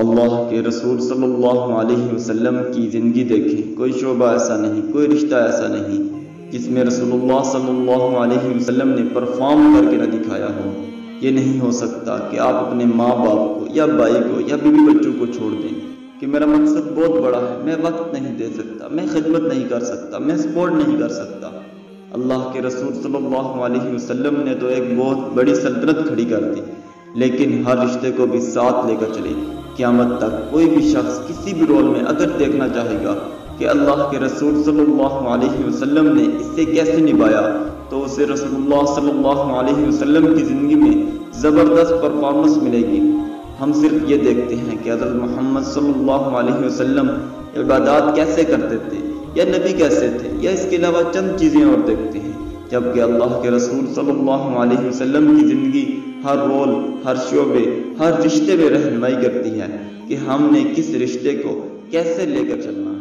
اللہ کے رسول صلی اللہ علیہ وسلم کی زندگی دیکھیں، کوئی شعبہ ایسا نہیں، کوئی رشتہ ایسا نہیں جس میں رسول اللہ صلی اللہ علیہ وسلم نے پرفارم کر کے نہ دکھایا ہو۔ یہ نہیں ہو سکتا کہ آپ اپنے ماں باپ کو یا بھائی کو یا بیوی بچوں کو چھوڑ دیں کہ میرا مقصد بہت بڑا ہے، میں وقت نہیں دے سکتا، میں خدمت نہیں کر سکتا، میں سپورٹ نہیں کر سکتا۔ اللہ کے رسول صلی اللہ علیہ وسلم نے تو ایک بہت بڑی سلطنت کھڑی کر دی، لیکن ہر رشتے کو بھی ساتھ لے کر چلے۔ قیامت تک کوئی بھی شخص کسی بھی رول میں اگر دیکھنا چاہے گا کہ اللہ کے رسول صلی اللہ علیہ وسلم نے اس سے کیسے نبھایا، تو اسے رسول اللہ صلی اللہ علیہ وسلم کی زندگی میں زبردست پرفارمنس ملے گی۔ ہم صرف یہ دیکھتے ہیں کہ حضرت محمد صلی اللہ علیہ وسلم عبادات کیسے کرتے تھے یا نبی کیسے تھے، یا اس کے علاوہ چند چیزیں اور دیکھتے ہیں، جبکہ اللہ کے رسول صلی اللہ علیہ وسلم کی زندگی ہر رول، ہر شعبے، ہر رشتے میں رہنمائی کرتی ہے کہ ہم نے کس رشتے کو کیسے لے کر چلنا ہے۔